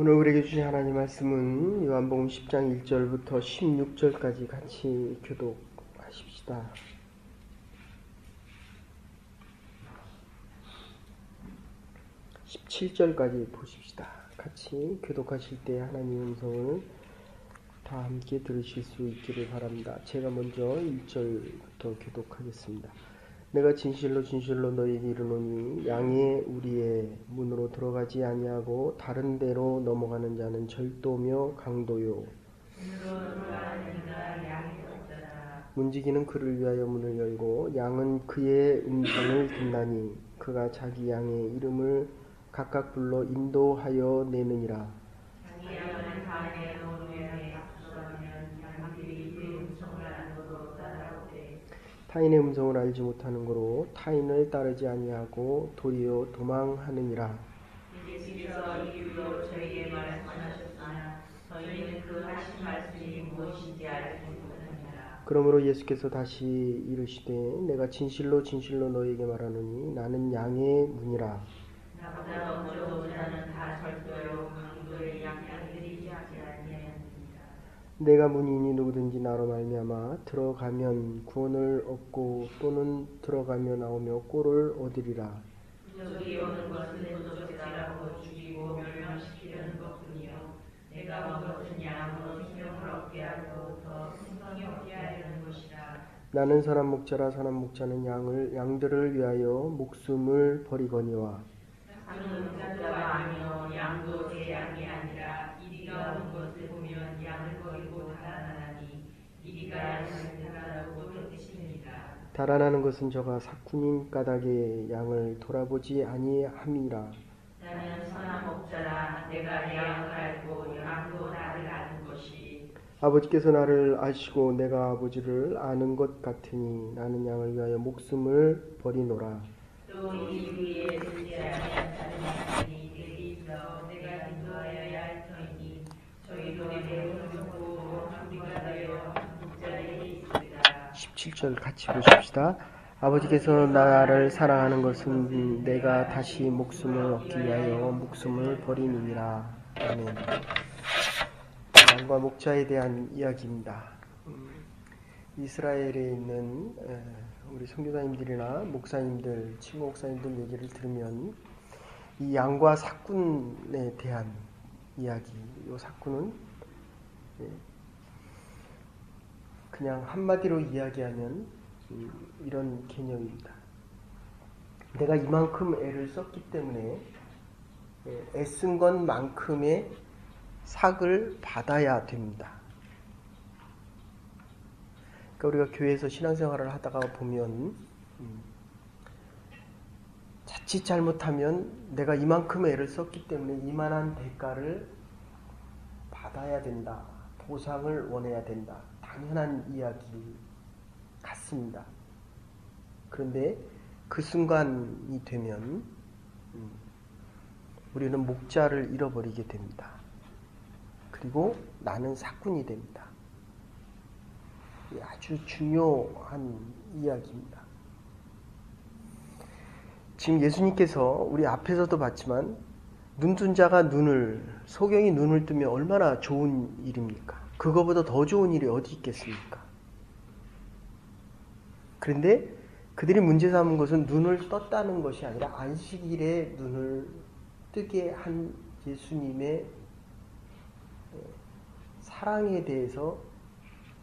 오늘 우리에게 주신 하나님 말씀은 요한복음 10장 1절부터 16절까지 같이 교독하십시다. 17절까지 보십시다. 같이 교독하실 때 하나님의 음성을 다 함께 들으실 수 있기를 바랍니다. 제가 먼저 1절부터 교독하겠습니다. 내가 진실로 진실로 너희에게 이르노니 양의 우리의 문으로 들어가지 아니하고 다른 데로 넘어가는 자는 절도며 강도요 문지기는 그를 위하여 문을 열고 양은 그의 음성을 듣나니 그가 자기 양의 이름을 각각 불러 인도하여 내느니라. 타인의 음성을 알지 못하는 거로 타인을 따르지 아니하고 도리어 도망하느니라. 예수께서 이유로 저희에게 말씀하셨으나 저희는 그 하신 말씀이 무엇인지 알지 못하느니라. 그러므로 예수께서 다시 이르시되 내가 진실로 진실로 너희에게 말하노니 나는 양의 문이라. 나보다 먼저 온 자는 다 절도요 강도의 양들이지 아니하느니라. 내가 문이니 누구든지 나로 말미암아 들어가면 구원을 얻고 또는 들어가며 나오며 꼴을 얻으리라. 저기 오는 것은 도적질하고 죽이고 멸망시키려는 것뿐이요 내가 온 것은 양으로 생명을 얻게 하고 더 풍성히 얻게 하려는 것이라. 나는 선한 목자라. 선한 목자는 양들을 위하여 목숨을 버리거니와. 나는 목자가 아니요 양도 제 양이 아니라 이리가 온 것을 보면 양을 버리고 달아나니 이리가 양을 뜻입니다. 달아나는 것은 저가 사꾼인 까닭에 양을 돌아보지 아니함이라. 나는 선한 목자라. 내가 양을 알고 양도 나를 아는 것이 아버지께서 나를 아시고 내가 아버지를 아는 것 같으니 나는 양을 위하여 목숨을 버리노라. 또 이 위에 듣지 아니한 자는 있으니 내게 있어 내가 인도하여야 할 터이니 저희도 내 음성으로 우리가 되어 목자에게 있으리라. 17절 같이 보십시다. 아버지께서 나를 사랑하는 것은 내가 다시 목숨을 얻기 위하여 목숨을 버림이니라. 아멘. 양과 목자에 대한 이야기입니다. 이스라엘에 있는 우리 선교사님들이나 목사님들, 친구 목사님들 얘기를 들으면 이 양과 사꾼에 대한 이야기, 이 사꾼은 그냥 한마디로 이야기하면 이런 개념입니다. 내가 이만큼 애를 썼기 때문에 애쓴 것만큼의 삭을 받아야 됩니다. 그러니까 우리가 교회에서 신앙생활을 하다가 보면 자칫 잘못하면 내가 이만큼 애를 썼기 때문에 이만한 대가를 받아야 된다. 보상을 원해야 된다. 당연한 이야기 같습니다. 그런데 그 순간이 되면 우리는 목자를 잃어버리게 됩니다. 그리고 나는 사꾼이 됩니다. 아주 중요한 이야기입니다. 지금 예수님께서 우리 앞에서도 봤지만 눈뜬 자가 소경이 눈을 뜨면 얼마나 좋은 일입니까? 그거보다 더 좋은 일이 어디 있겠습니까? 그런데 그들이 문제 삼은 것은 눈을 떴다는 것이 아니라 안식일에 눈을 뜨게 한 예수님의 사랑에 대해서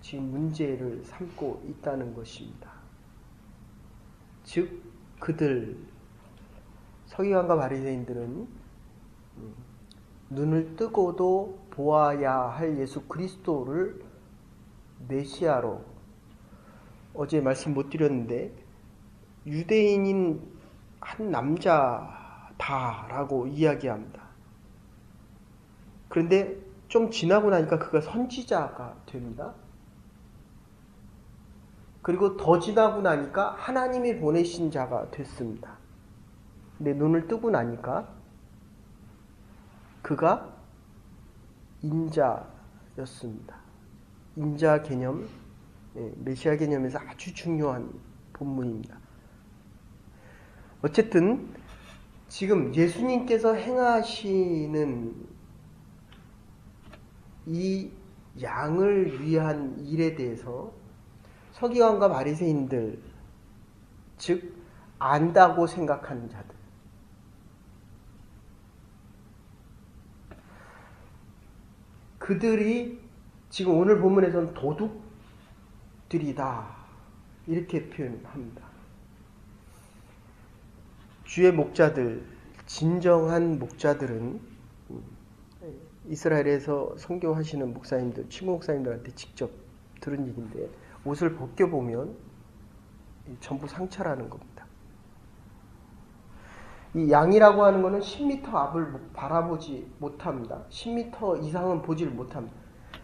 지금 문제를 삼고 있다는 것입니다. 즉 그들 서기관과 바리새인들은 눈을 뜨고도 보아야 할 예수 그리스도를 메시아로, 어제 말씀 못 드렸는데 유대인인 한 남자다라고 이야기합니다. 그런데 좀 지나고 나니까 그가 선지자가 됩니다. 그리고 더 지나고 나니까 하나님이 보내신 자가 됐습니다. 근데 눈을 뜨고 나니까 그가 인자였습니다. 인자 개념, 메시아 개념에서 아주 중요한 본문입니다. 어쨌든 지금 예수님께서 행하시는 이 양을 위한 일에 대해서 서기관과 바리새인들, 즉 안다고 생각하는 자들, 그들이 지금 오늘 본문에서는 도둑들이다 이렇게 표현합니다. 주의 목자들, 진정한 목자들은 이스라엘에서 선교하시는 목사님들, 친구 목사님들한테 직접 들은 얘기인데, 옷을 벗겨보면 전부 상처라는 겁니다. 이 양이라고 하는 것은 10m 앞을 바라보지 못합니다. 10m 이상은 보질 못합니다.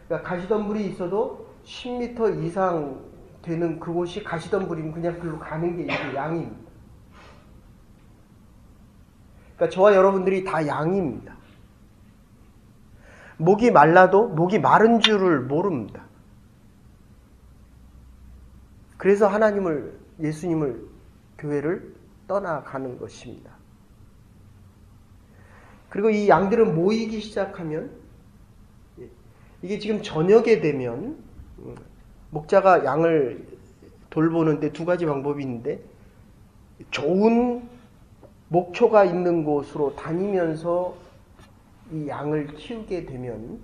그러니까 가시덤불이 있어도 10m 이상 되는 그곳이 가시덤불이면 그냥 글로 가는 게 이게 양입니다. 그러니까 저와 여러분들이 다 양입니다. 목이 말라도 목이 마른 줄을 모릅니다. 그래서 하나님을, 예수님을, 교회를 떠나가는 것입니다. 그리고 이 양들은 모이기 시작하면, 이게 지금 저녁에 되면 목자가 양을 돌보는데 두 가지 방법이 있는데, 좋은 목초가 있는 곳으로 다니면서 이 양을 키우게 되면,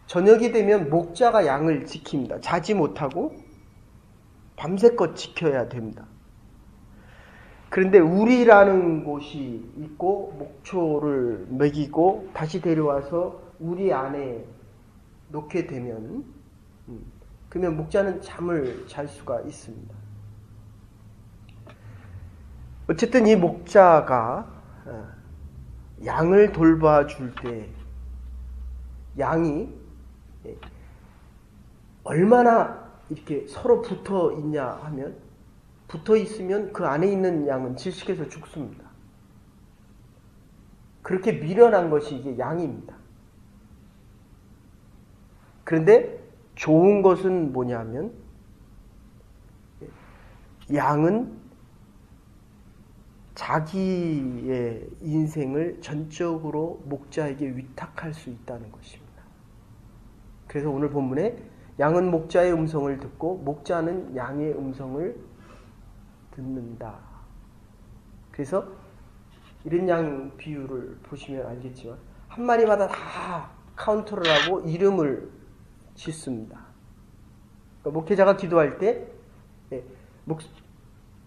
저녁이 되면 목자가 양을 지킵니다. 자지 못하고 밤새껏 지켜야 됩니다. 그런데 우리라는 곳이 있고 목초를 먹이고 다시 데려와서 우리 안에 놓게 되면, 그러면 목자는 잠을 잘 수가 있습니다. 어쨌든 이 목자가 양을 돌봐줄 때 양이 얼마나 이렇게 서로 붙어 있냐 하면, 붙어 있으면 그 안에 있는 양은 질식해서 죽습니다. 그렇게 미련한 것이 이게 양입니다. 그런데 좋은 것은 뭐냐면, 양은 자기의 인생을 전적으로 목자에게 위탁할 수 있다는 것입니다. 그래서 오늘 본문에 양은 목자의 음성을 듣고 목자는 양의 음성을 듣는다. 그래서 이런 양 비유를 보시면 알겠지만, 한 마리마다 다 카운터를 하고 이름을 짓습니다. 그러니까 목회자가 기도할 때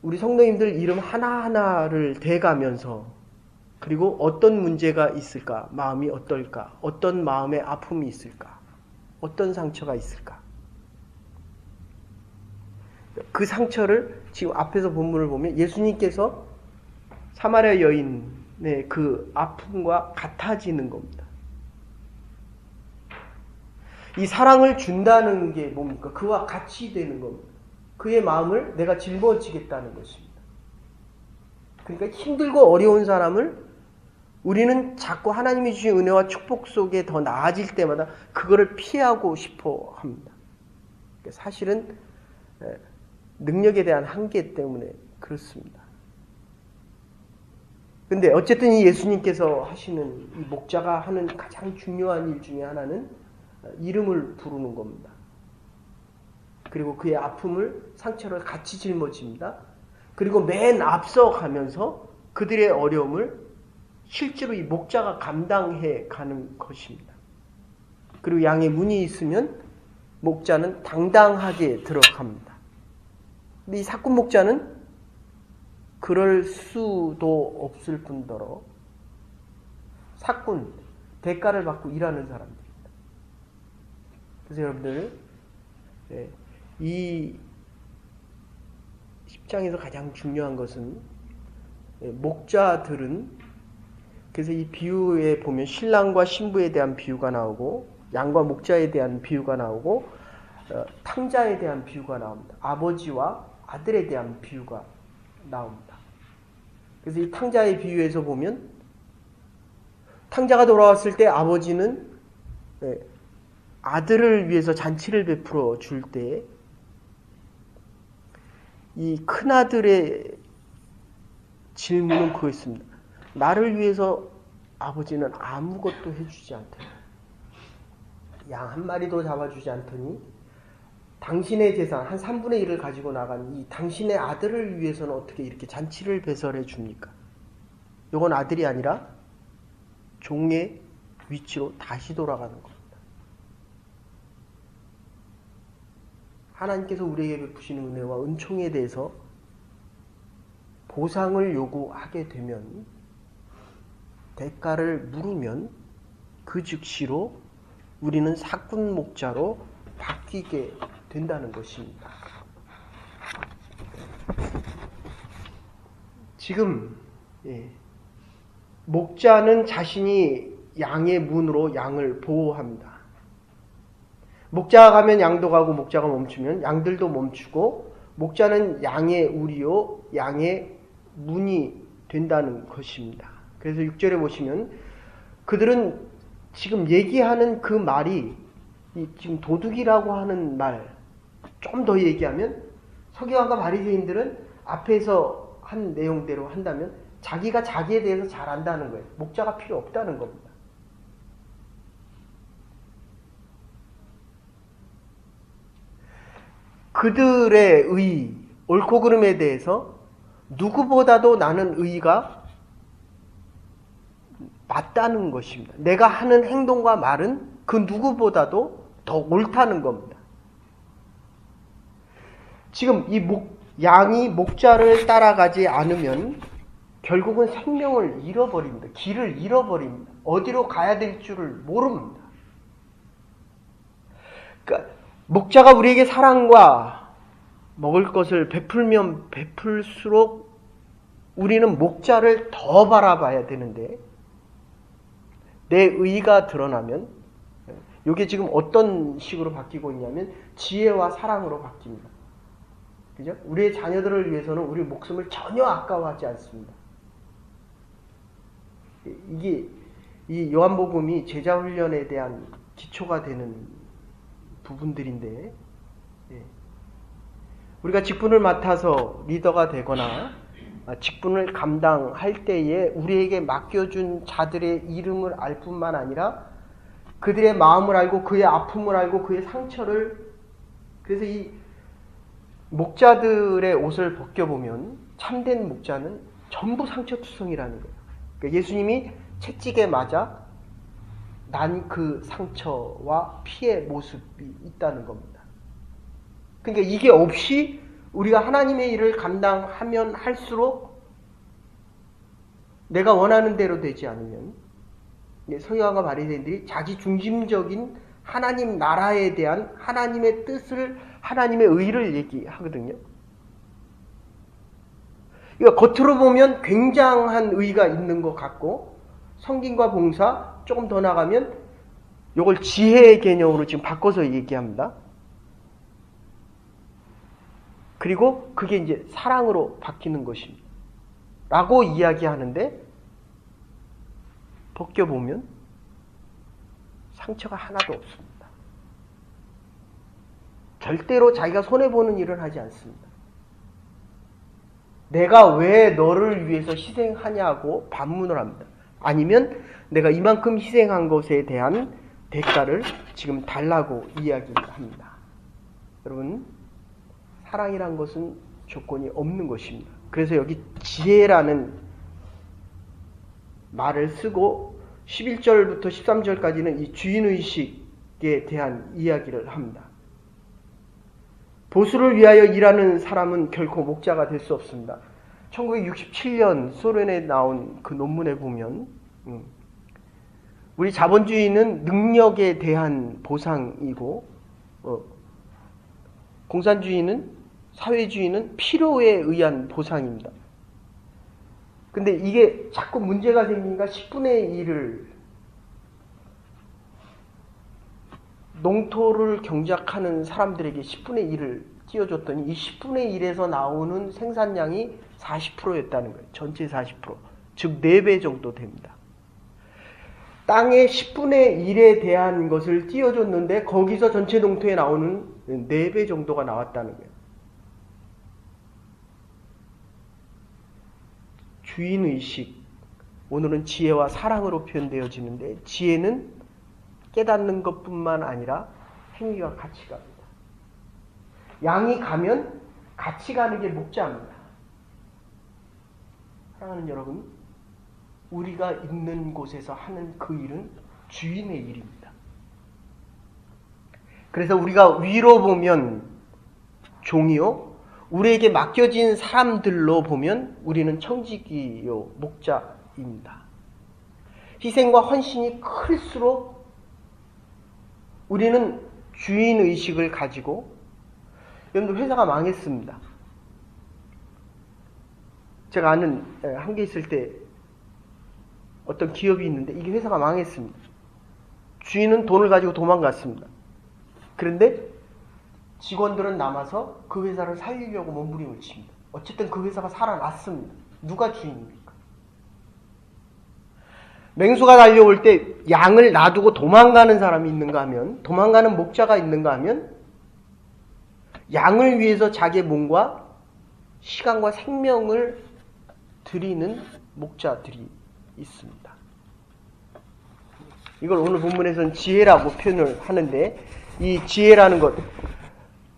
우리 성도님들 이름 하나하나를 대가면서, 그리고 어떤 문제가 있을까, 마음이 어떨까, 어떤 마음의 아픔이 있을까, 어떤 상처가 있을까, 그 상처를 지금 앞에서 본문을 보면 예수님께서 사마리아 여인의 그 아픔과 같아지는 겁니다. 이 사랑을 준다는 게 뭡니까? 그와 같이 되는 겁니다. 그의 마음을 내가 짊어지겠다는 것입니다. 그러니까 힘들고 어려운 사람을 우리는 자꾸 하나님이 주신 은혜와 축복 속에 더 나아질 때마다 그거를 피하고 싶어 합니다. 사실은 능력에 대한 한계 때문에 그렇습니다. 근데 어쨌든 이 예수님께서 하시는, 이 목자가 하는 가장 중요한 일 중에 하나는 이름을 부르는 겁니다. 그리고 그의 아픔을, 상처를 같이 짊어집니다. 그리고 맨 앞서 가면서 그들의 어려움을 실제로 이 목자가 감당해 가는 것입니다. 그리고 양의 문이 있으면 목자는 당당하게 들어갑니다. 근데 이 사꾼 목자는 그럴 수도 없을 뿐더러 사꾼, 대가를 받고 일하는 사람들입니다. 그래서 여러분들, 이 10장에서 가장 중요한 것은, 목자들은, 그래서 이 비유에 보면 신랑과 신부에 대한 비유가 나오고, 양과 목자에 대한 비유가 나오고, 탕자에 대한 비유가 나옵니다. 아버지와 아들에 대한 비유가 나옵니다. 그래서 이 탕자의 비유에서 보면, 탕자가 돌아왔을 때 아버지는 아들을 위해서 잔치를 베풀어 줄 때, 이 큰아들의 질문은 그거였습니다. 나를 위해서 아버지는 아무것도 해주지 않대요. 양 한 마리도 잡아주지 않더니 당신의 재산 한 3분의 1을 가지고 나간 이 당신의 아들을 위해서는 어떻게 이렇게 잔치를 배설해 줍니까? 이건 아들이 아니라 종의 위치로 다시 돌아가는 겁니다. 하나님께서 우리에게 베푸시는 은혜와 은총에 대해서 보상을 요구하게 되면, 대가를 물으면 그 즉시로 우리는 사꾼 목자로 바뀌게 된다는 것입니다. 지금 목자는 자신이 양의 문으로 양을 보호합니다. 목자가 가면 양도 가고 목자가 멈추면 양들도 멈추고, 목자는 양의 우리요 양의 문이 된다는 것입니다. 그래서 6절에 보시면 그들은 지금 얘기하는 그 말이 지금 도둑이라고 하는 말, 좀 더 얘기하면 서기관과 바리새인들은 앞에서 한 내용대로 한다면 자기가 자기에 대해서 잘 안다는 거예요. 목자가 필요 없다는 겁니다. 그들의 의, 옳고 그름에 대해서 누구보다도 나는 의가 맞다는 것입니다. 내가 하는 행동과 말은 그 누구보다도 더 옳다는 겁니다. 지금 이 양이 목자를 따라가지 않으면 결국은 생명을 잃어버립니다. 길을 잃어버립니다. 어디로 가야 될 줄을 모릅니다. 그러니까 목자가 우리에게 사랑과 먹을 것을 베풀면 베풀수록 우리는 목자를 더 바라봐야 되는데, 내 의가 드러나면 이게 지금 어떤 식으로 바뀌고 있냐면 지혜와 사랑으로 바뀝니다. 그죠? 우리의 자녀들을 위해서는 우리 목숨을 전혀 아까워하지 않습니다. 이게 이 요한복음이 제자훈련에 대한 기초가 되는 부분들인데, 우리가 직분을 맡아서 리더가 되거나 직분을 감당할 때에 우리에게 맡겨준 자들의 이름을 알 뿐만 아니라 그들의 마음을 알고 그의 아픔을 알고 그의 상처를, 그래서 이 목자들의 옷을 벗겨보면 참된 목자는 전부 상처투성이라는 거예요. 그러니까 예수님이 채찍에 맞아 난 그 상처와 피의 모습이 있다는 겁니다. 그러니까 이게 없이 우리가 하나님의 일을 감당하면 할수록 내가 원하는 대로 되지 않으면, 서기관과 바리새인들이 자기 중심적인 하나님 나라에 대한 하나님의 뜻을, 하나님의 의를 얘기하거든요. 그러니까 겉으로 보면 굉장한 의가 있는 것 같고, 성김과 봉사, 조금 더 나가면 이걸 지혜의 개념으로 지금 바꿔서 얘기합니다. 그리고 그게 이제 사랑으로 바뀌는 것입니다. 라고 이야기하는데, 벗겨보면 상처가 하나도 없습니다. 절대로 자기가 손해보는 일을 하지 않습니다. 내가 왜 너를 위해서 희생하냐고 반문을 합니다. 아니면 내가 이만큼 희생한 것에 대한 대가를 지금 달라고 이야기합니다. 여러분, 사랑이란 것은 조건이 없는 것입니다. 그래서 여기 지혜라는 말을 쓰고 11절부터 13절까지는 이 주인의식에 대한 이야기를 합니다. 보수를 위하여 일하는 사람은 결코 목자가 될 수 없습니다. 1967년 소련에 나온 그 논문에 보면 우리 자본주의는 능력에 대한 보상이고, 공산주의는, 사회주의는 필요에 의한 보상입니다. 근데 이게 자꾸 문제가 생기니까 10분의 1을 농토를 경작하는 사람들에게 10분의 1을 띄워줬더니 이 10분의 1에서 나오는 생산량이 40%였다는 거예요. 전체 40%. 즉 4배 정도 됩니다. 땅의 10분의 1에 대한 것을 띄워줬는데 거기서 전체 농토에 나오는 4배 정도가 나왔다는 거예요. 주인의식, 오늘은 지혜와 사랑으로 표현되어지는데, 지혜는 깨닫는 것뿐만 아니라 행위와 같이 갑니다. 양이 가면 같이 가는 게 목자입니다. 사랑하는 여러분, 우리가 있는 곳에서 하는 그 일은 주인의 일입니다. 그래서 우리가 위로 보면 종이요, 우리에게 맡겨진 사람들로 보면 우리는 청지기요, 목자입니다. 희생과 헌신이 클수록 우리는 주인의식을 가지고, 여러분들 회사가 망했습니다. 제가 아는 한국에 있을 때 어떤 기업이 있는데 이게 회사가 망했습니다. 주인은 돈을 가지고 도망갔습니다. 그런데 직원들은 남아서 그 회사를 살리려고 몸부림을 칩니다. 어쨌든 그 회사가 살아났습니다. 누가 주인입니까? 맹수가 달려올 때 양을 놔두고 도망가는 사람이 있는가 하면, 도망가는 목자가 있는가 하면, 양을 위해서 자기의 몸과 시간과 생명을 드리는 목자들이 있습니다. 이걸 오늘 본문에서는 지혜라고 표현을 하는데, 이 지혜라는 것,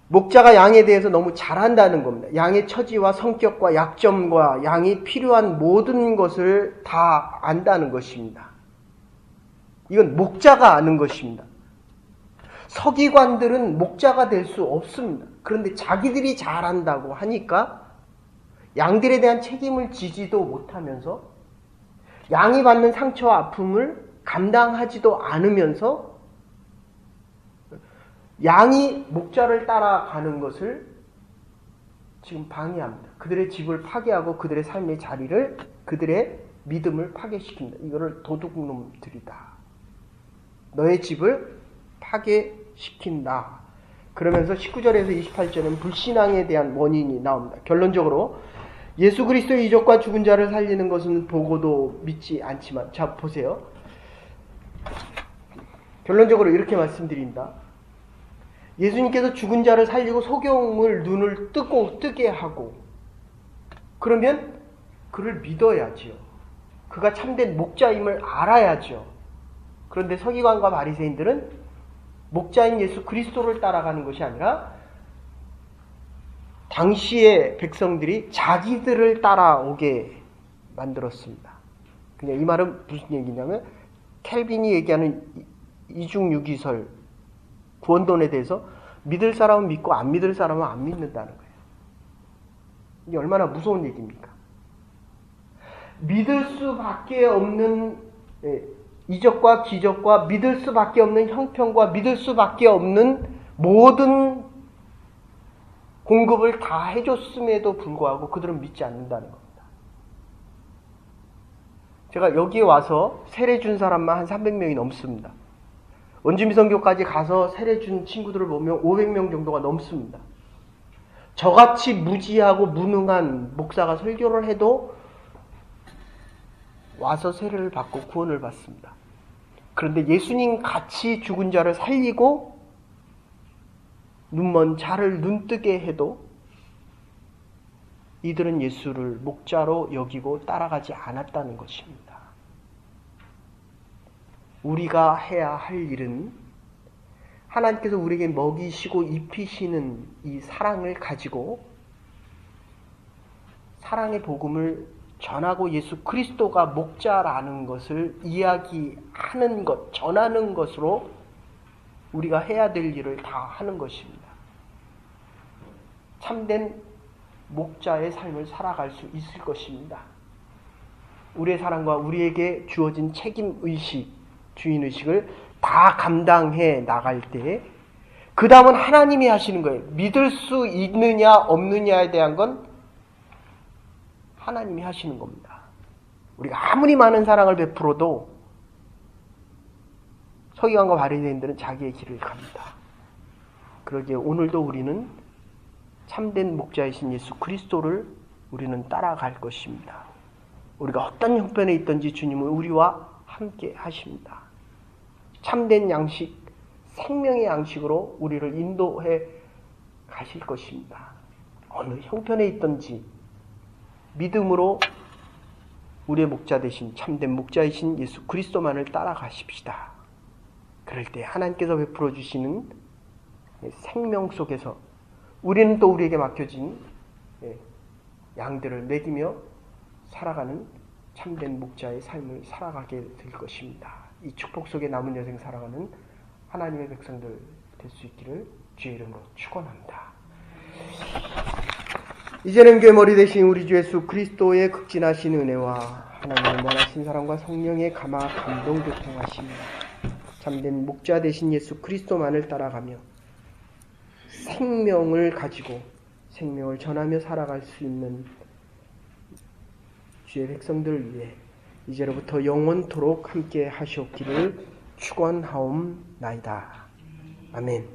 목자가 양에 대해서 너무 잘한다는 겁니다. 양의 처지와 성격과 약점과 양이 필요한 모든 것을 다 안다는 것입니다. 이건 목자가 아는 것입니다. 서기관들은 목자가 될 수 없습니다. 그런데 자기들이 잘한다고 하니까 양들에 대한 책임을 지지도 못하면서 양이 받는 상처와 아픔을 감당하지도 않으면서 양이 목자를 따라가는 것을 지금 방해합니다. 그들의 집을 파괴하고 그들의 삶의 자리를, 그들의 믿음을 파괴시킵니다. 이거를 도둑놈들이다. 너의 집을 파괴시킨다. 그러면서 19절에서 28절은 불신앙에 대한 원인이 나옵니다. 결론적으로 예수 그리스도의 이적과 죽은 자를 살리는 것은 보고도 믿지 않지만, 자 보세요. 결론적으로 이렇게 말씀드린다. 예수님께서 죽은 자를 살리고 소경을 눈을 뜨게 하고, 그러면 그를 믿어야지요. 그가 참된 목자임을 알아야죠. 그런데 서기관과 바리새인들은 목자인 예수 그리스도를 따라가는 것이 아니라 당시의 백성들이 자기들을 따라오게 만들었습니다. 그냥 이 말은 무슨 얘기냐면, 켈빈이 얘기하는 이중유기설, 구원론에 대해서 믿을 사람은 믿고 안 믿을 사람은 안 믿는다는 거예요. 이게 얼마나 무서운 얘기입니까? 믿을 수밖에 없는 이적과 기적과 믿을 수밖에 없는 형편과 믿을 수밖에 없는 모든 공급을 다 해줬음에도 불구하고 그들은 믿지 않는다는 겁니다. 제가 여기에 와서 세례 준 사람만 한 300명이 넘습니다. 원주민선교까지 가서 세례 준 친구들을 보면 500명 정도가 넘습니다. 저같이 무지하고 무능한 목사가 설교를 해도 와서 세례를 받고 구원을 받습니다. 그런데 예수님 같이 죽은 자를 살리고 눈먼 자를 눈뜨게 해도 이들은 예수를 목자로 여기고 따라가지 않았다는 것입니다. 우리가 해야 할 일은 하나님께서 우리에게 먹이시고 입히시는 이 사랑을 가지고 사랑의 복음을 전하고 예수 그리스도가 목자라는 것을 이야기하는 것, 전하는 것으로 우리가 해야 될 일을 다 하는 것입니다. 참된 목자의 삶을 살아갈 수 있을 것입니다. 우리의 사랑과 우리에게 주어진 책임의식, 주인의식을 다 감당해 나갈 때 그 다음은 하나님이 하시는 거예요. 믿을 수 있느냐 없느냐에 대한 건 하나님이 하시는 겁니다. 우리가 아무리 많은 사랑을 베풀어도 서기관과 바리새인들은 자기의 길을 갑니다. 그러기에 오늘도 우리는 참된 목자이신 예수 그리스도를 우리는 따라갈 것입니다. 우리가 어떤 형편에 있든지 주님은 우리와 함께 하십니다. 참된 양식, 생명의 양식으로 우리를 인도해 가실 것입니다. 어느 형편에 있든지 믿음으로 우리의 목자 되신 참된 목자이신 예수 그리스도만을 따라가십시다. 그럴 때 하나님께서 베풀어 주시는 생명 속에서 우리는 또 우리에게 맡겨진 양들을 먹이며 살아가는 참된 목자의 삶을 살아가게 될 것입니다. 이 축복 속에 남은 여생 살아가는 하나님의 백성들 될 수 있기를 주의 이름으로 축원합니다. 이제는 교회 머리 되신 우리 주 예수 그리스도의 극진하신 은혜와 하나님의 원하신 사랑과 성령의 감화 감동 교통하심이 참된 목자 되신 예수 그리스도만을 따라가며 생명을 가지고 생명을 전하며 살아갈 수 있는 주의 백성들을 위해 이제로부터 영원토록 함께 하시옵기를 축원하옵나이다. 아멘.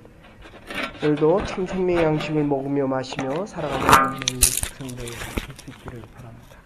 오늘도 참 생명의 양식을 먹으며 마시며 살아가는 백성들 될 수 있기를 바랍니다.